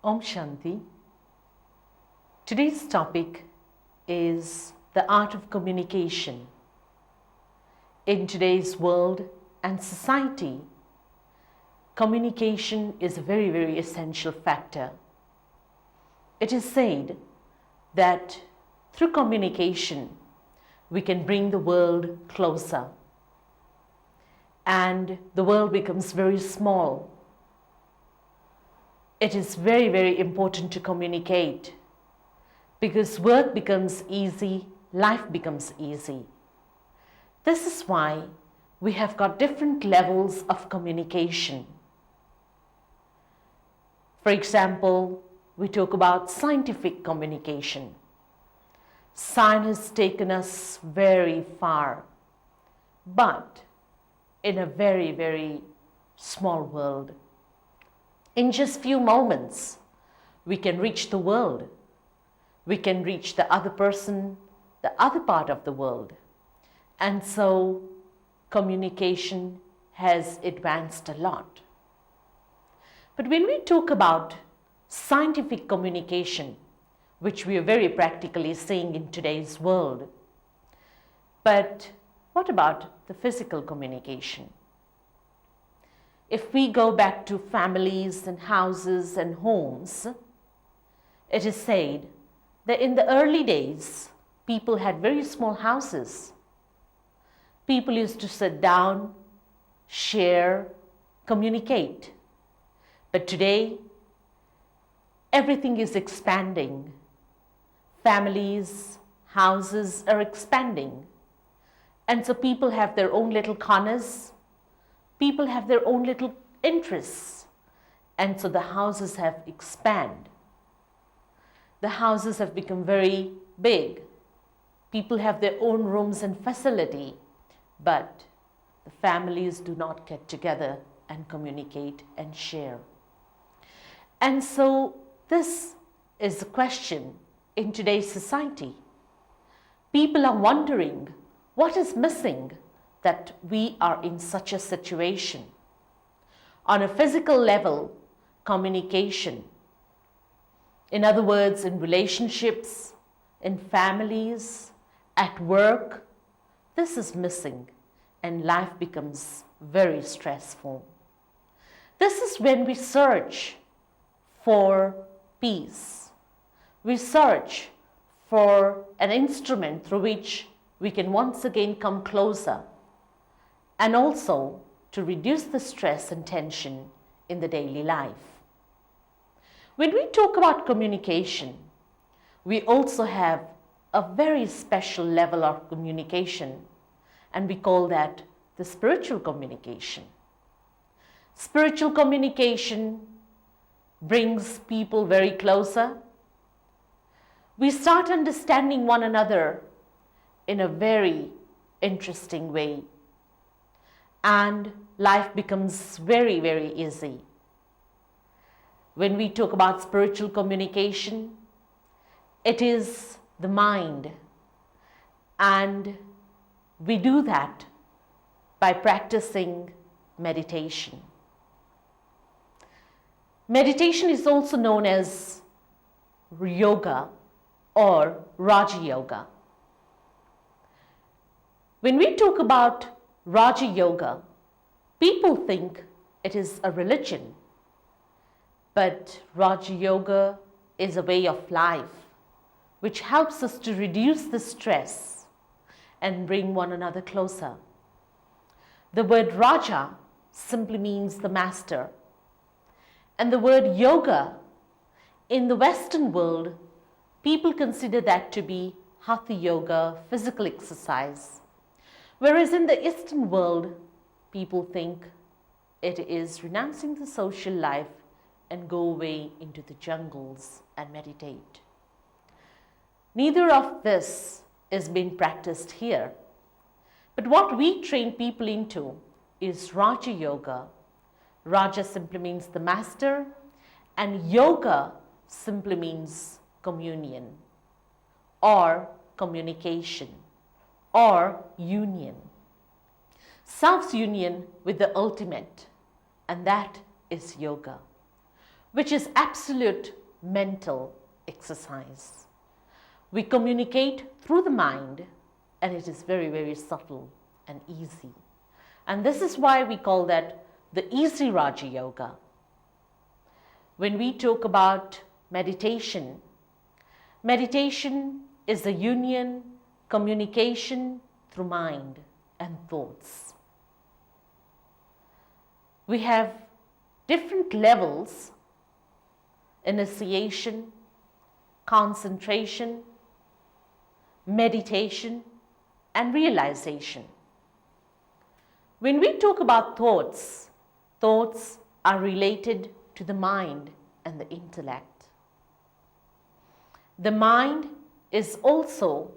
Om Shanti. Today's topic is the art of communication. In today's world and society, communication is a very, very essential factor. It is said that through communication, we can bring the world closer, and the world becomes very small. It is very, very important to communicate because work becomes easy, life becomes easy. This is why we have got different levels of communication. For example, we talk about scientific communication. Science has taken us very far, but in a very, very small world. In just few moments, we can reach the world. We can reach the other person, the other part of the world. And so communication has advanced a lot. But when we talk about scientific communication, which we are very practically seeing in today's world, but what about the physical communication? If we go back to families and houses and homes, it is said that in the early days, people had very small houses. People used to sit down, share, communicate. But today, everything is expanding. Families, houses are expanding. And so people have their own little corners. People have their own little interests. And so the houses have expanded. The houses have become very big. People have their own rooms and facility, but the families do not get together and communicate and share. And so this is the question in today's society. People are wondering what is missing that we are in such a situation. On a physical level, communication. In other words, in relationships, in families, at work, this is missing and life becomes very stressful. This is when we search for peace. We search for an instrument through which we can once again come closer, and also to reduce the stress and tension in the daily life. When we talk about communication, we also have a very special level of communication, and we call that the spiritual communication. Spiritual communication brings people very closer. We start understanding one another in a very interesting way, and life becomes very, very easy. When we talk about spiritual communication, it is the mind, and we do that by practicing meditation. Meditation is also known as yoga or Raja Yoga. When we talk about Raja Yoga, people think it is a religion, but Raja Yoga is a way of life which helps us to reduce the stress and bring one another closer. The word Raja simply means the master, and the word yoga, in the Western world, people consider that to be Hatha Yoga, physical exercise. Whereas in the Eastern world, people think it is renouncing the social life and go away into the jungles and meditate. Neither of this is being practiced here. But what we train people into is Raja Yoga. Raja simply means the master, and yoga simply means communion or communication or union. Self's union with the ultimate, and that is yoga. which is absolute mental exercise. We communicate through the mind, and it is very, very subtle and easy. And this is why we call that the easy Raja Yoga. When we talk about meditation, meditation is the union, communication through mind and thoughts. We have different levels: initiation, concentration, meditation, and realization. When we talk about thoughts, thoughts are related to the mind and the intellect. The mind is also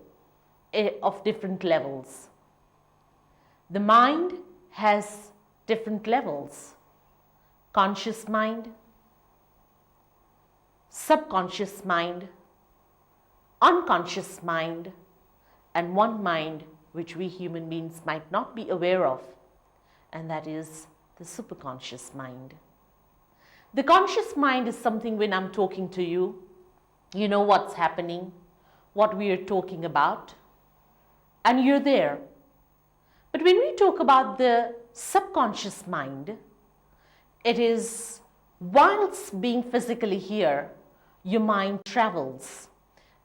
of different levels. The mind has different levels: conscious mind, subconscious mind, unconscious mind, and one mind which we human beings might not be aware of, and that is the superconscious mind. The conscious mind is something when I'm talking to you, you know what's happening, what we are talking about, and you're there. But when we talk about the subconscious mind, it is whilst being physically here, your mind travels,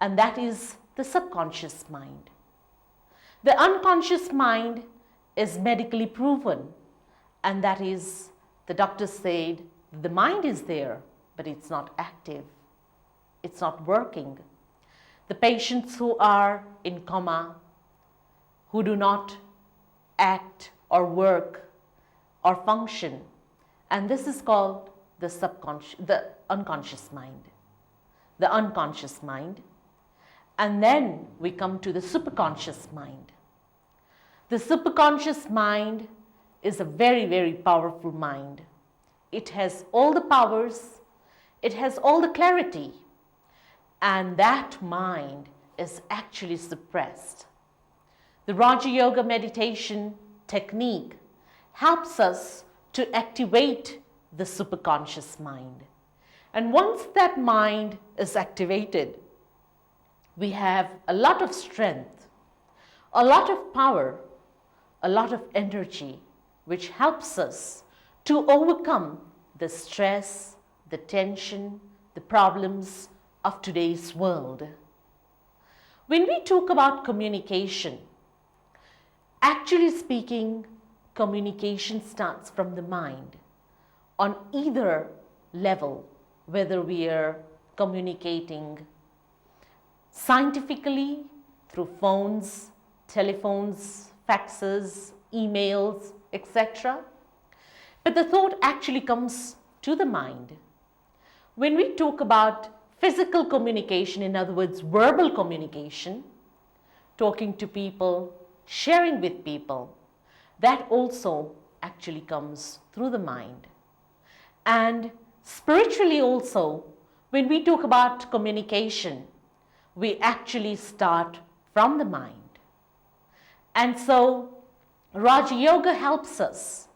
and that is the subconscious mind. The unconscious mind is medically proven, and that is, the doctor said, the mind is there, but it's not active. It's not working. The patients who are in coma, who do not act or work or function, and this is called the unconscious mind. The unconscious mind. And then we come to the superconscious mind. The superconscious mind is a very, very powerful mind. It has all the powers, it has all the clarity, and that mind is actually suppressed. The Raja Yoga meditation technique helps us to activate the superconscious mind. And once that mind is activated, we have a lot of strength, a lot of power, a lot of energy, which helps us to overcome the stress, the tension, the problems of today's world. When we talk about communication, actually speaking, communication starts from the mind on either level, whether we are communicating scientifically through phones, telephones, faxes, emails, etc. But the thought actually comes to the mind. When we talk about physical communication, in other words, verbal communication, talking to people, sharing with people, that also actually comes through the mind. And spiritually also, when we talk about communication, we actually start from the mind. And so Raja Yoga helps us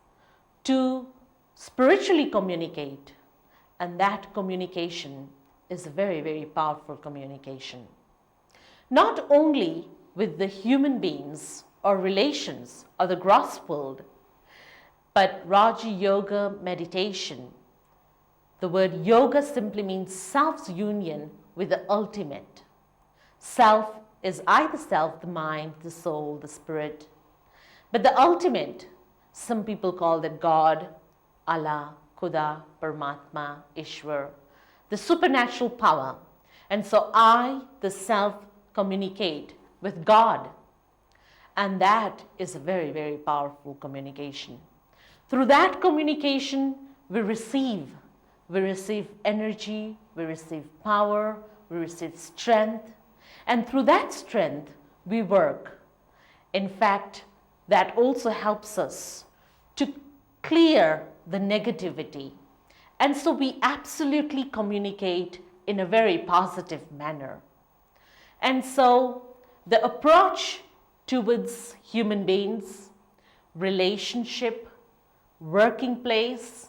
to spiritually communicate, and that communication is a very, very powerful communication. Not only with the human beings or relations or the gross world, but Raja Yoga meditation, the word yoga simply means self's union with the ultimate. Self is either self, the mind, the soul, the spirit. But the ultimate, some people call that God, Allah, Khuda, Paramatma, Ishwar, the supernatural power. And so I, the self, communicate with God. And that is a very, very powerful communication. Through that communication, we receive energy, we receive power, we receive strength. And through that strength, we work. In fact, that also helps us to clear the negativity. And so we absolutely communicate in a very positive manner. And so the approach towards human beings, relationship, working place,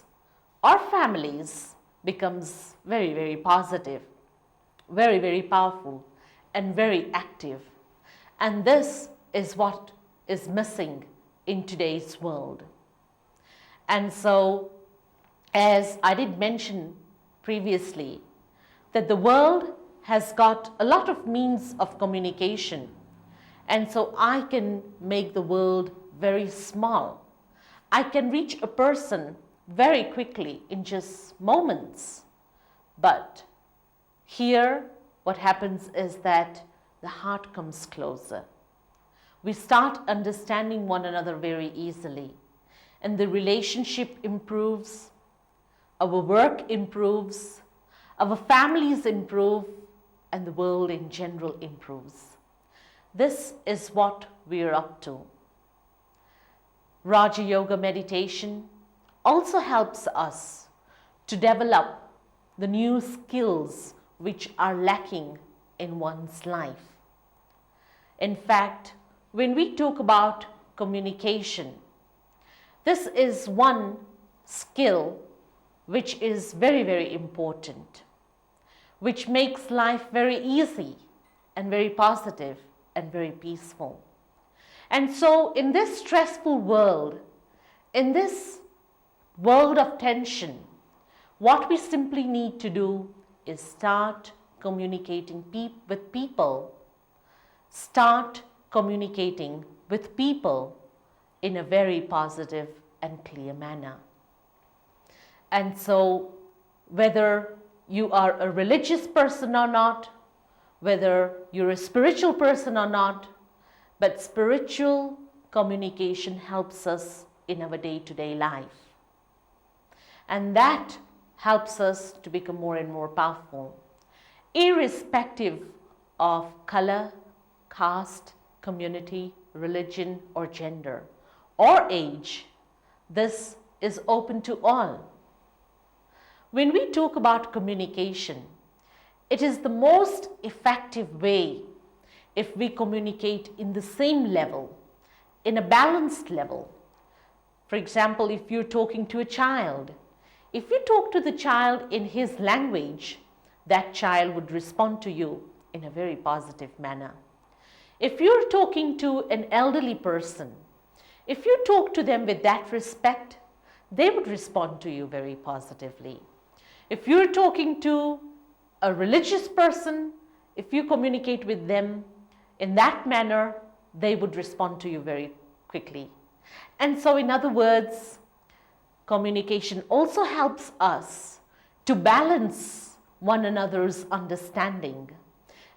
or families becomes very, very positive, very, very powerful, and very active. And this is what is missing in today's world. And so, as I did mention previously, that the world has got a lot of means of communication. And so I can make the world very small. I can reach a person very quickly in just moments. But here, what happens is that the heart comes closer. We start understanding one another very easily, and the relationship improves, our work improves, our families improve, and the world in general improves. This is what we are up to. Raja Yoga meditation also helps us to develop the new skills which are lacking in one's life. In fact, when we talk about communication, this is one skill which is very, very important, which makes life very easy and very positive and very peaceful. And so in this stressful world, in this world of tension, what we simply need to do is start communicating with people. Start communicating with people in a very positive and clear manner. And so whether you are a religious person or not, whether you're a spiritual person or not, but spiritual communication helps us in our day-to-day life. And that helps us to become more and more powerful, irrespective of color, caste, community, religion, or gender, or age. This is open to all. When we talk about communication, it is the most effective way if we communicate in the same level, in a balanced level. For example, if you're talking to a child, if you talk to the child in his language, that child would respond to you in a very positive manner. If you're talking to an elderly person, if you talk to them with that respect, they would respond to you very positively. If you're talking to a religious person, if you communicate with them in that manner, they would respond to you very quickly. And so, in other words, communication also helps us to balance one another's understanding.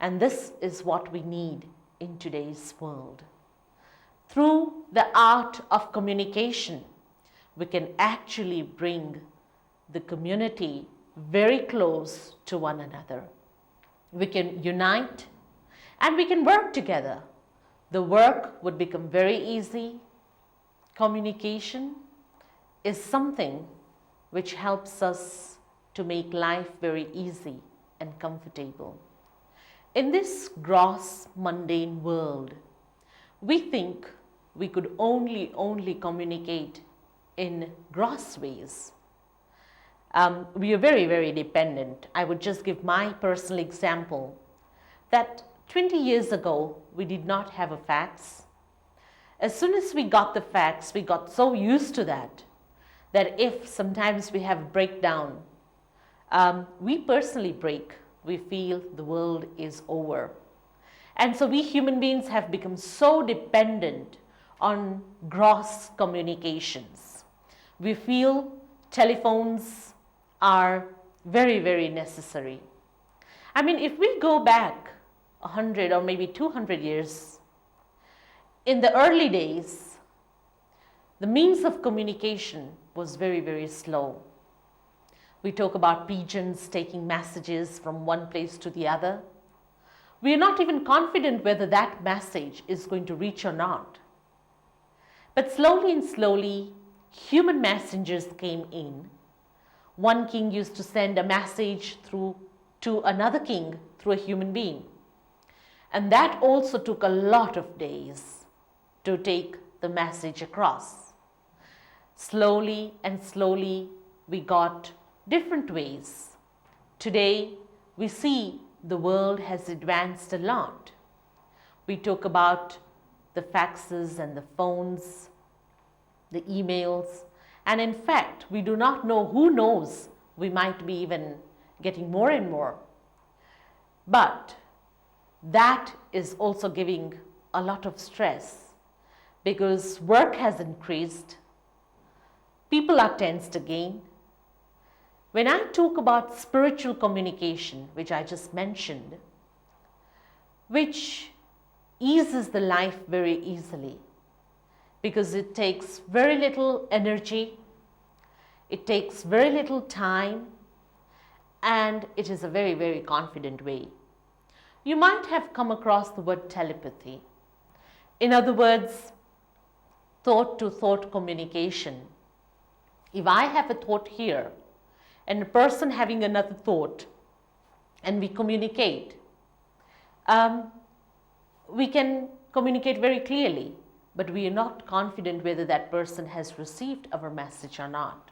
And this is what we need in today's world. Through the art of communication, we can actually bring the community very close to one another. We can unite and we can work together. The work would become very easy. Communication is something which helps us to make life very easy and comfortable. In this gross, mundane world, we think we could only communicate in gross ways. We are very, very dependent. I would just give my personal example that 20 years ago, we did not have a fax. As soon as we got the fax, we got so used to that if sometimes we have a breakdown, we personally break, we feel the world is over. And so we human beings have become so dependent on gross communications. We feel telephones are very, very necessary. I mean, if we go back 100 or maybe 200 years, in the early days, the means of communication was very, very slow. We talk about pigeons taking messages from one place to the other. We are not even confident whether that message is going to reach or not. But slowly and slowly, human messengers came in. One king used to send a message to another king through a human being. And that also took a lot of days to take the message across. Slowly and slowly, we got different ways. Today, we see the world has advanced a lot. We talk about the faxes and the phones, the emails, and in fact, we do not know, who knows, we might be even getting more and more. But that is also giving a lot of stress because work has increased, people are tensed again. When I talk about spiritual communication, which I just mentioned, which eases the life very easily because it takes very little energy, it takes very little time, and it is a very, very confident way. You might have come across the word telepathy. In other words, thought-to-thought communication. If I have a thought here and a person having another thought and we communicate, we can communicate very clearly, but we are not confident whether that person has received our message or not.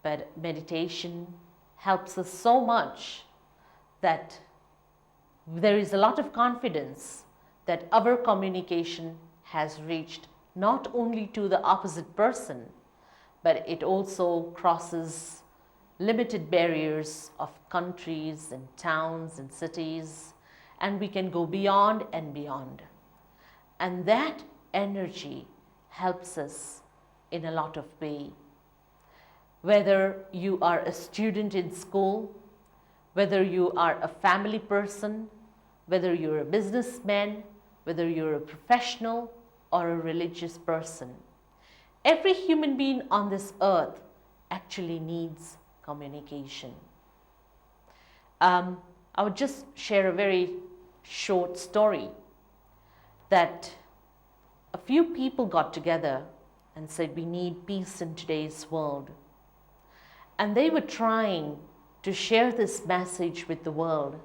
But meditation helps us so much that there is a lot of confidence that our communication has reached not only to the opposite person, but it also crosses limited barriers of countries and towns and cities, and we can go beyond and beyond. And that energy helps us in a lot of ways. Whether you are a student in school, whether you are a family person, whether you're a businessman, whether you're a professional or a religious person, every human being on this earth actually needs communication. I would just share a very short story that a few people got together and said we need peace in today's world. And they were trying to share this message with the world.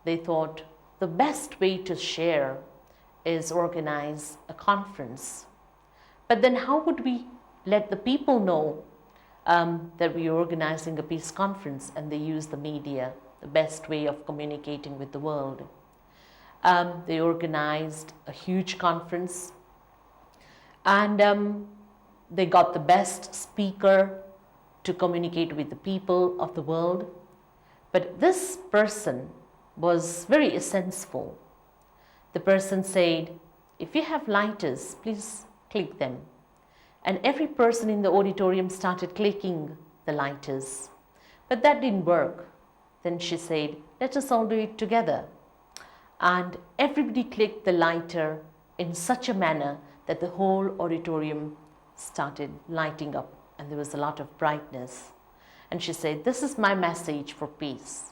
They thought the best way to share is organize a conference. But then how would we let the people know that we are organizing a peace conference? And they use the media, the best way of communicating with the world. They organized a huge conference and they got the best speaker to communicate with the people of the world. But this person was very essential. The person said, if you have lighters, please click them. And every person in the auditorium started clicking the lighters. But that didn't work. Then she said, let us all do it together. And everybody clicked the lighter in such a manner that the whole auditorium started lighting up and there was a lot of brightness. And she said, this is my message for peace.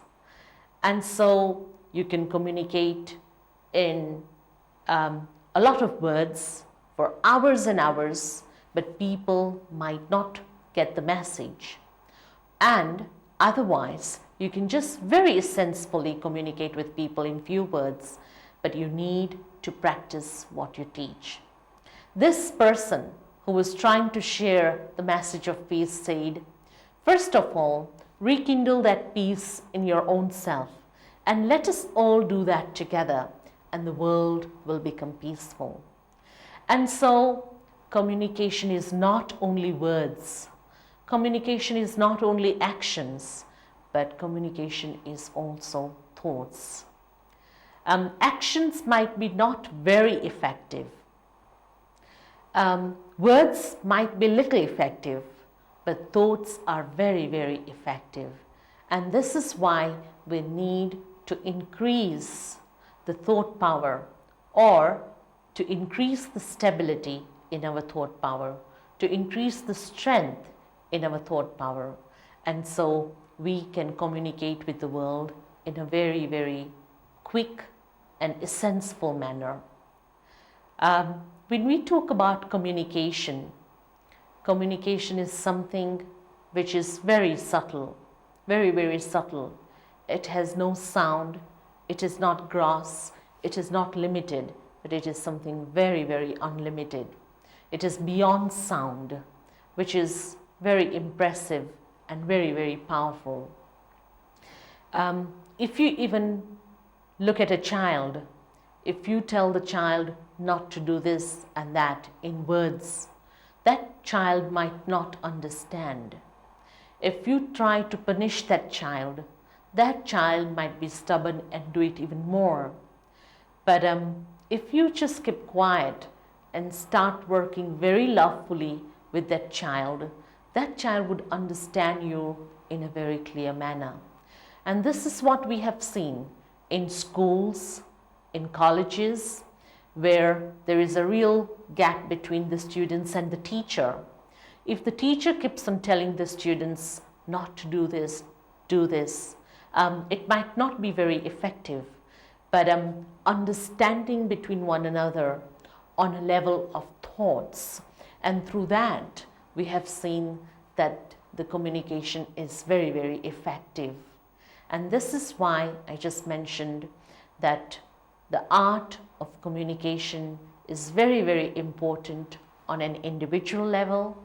And so you can communicate in a lot of words for hours and hours, but people might not get the message. And otherwise, you can just very sensibly communicate with people in few words, but you need to practice what you teach. This person who was trying to share the message of peace said, first of all, rekindle that peace in your own self, and let us all do that together, and the world will become peaceful. And so, communication is not only words, communication is not only actions, but communication is also thoughts. Actions might be not very effective. Words might be little effective, but thoughts are very, very effective. And this is why we need to increase the thought power, or to increase the stability in our thought power, to increase the strength in our thought power. And so we can communicate with the world in a very, very quick and essential manner. When we talk about communication, communication is something which is very subtle, very, very subtle. It has no sound, it is not gross, it is not limited, but it is something very, very unlimited. It is beyond sound, which is very impressive and very, very powerful. If you even look at a child, if you tell the child not to do this and that in words, that child might not understand. If you try to punish that child might be stubborn and do it even more. But if you just keep quiet and start working very lovefully with that child would understand you in a very clear manner. And this is what we have seen in schools, in colleges, where there is a real gap between the students and the teacher. If the teacher keeps on telling the students not to do this, it might not be very effective. But understanding between one another on a level of thoughts, and through that we have seen that the communication is very, very effective. And this is why I just mentioned that the art of communication is very, very important on an individual level,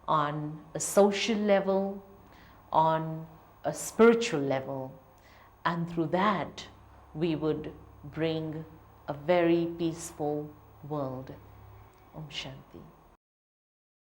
on a social level, on a spiritual level. And through that, we would bring a very peaceful world. Om Shanti.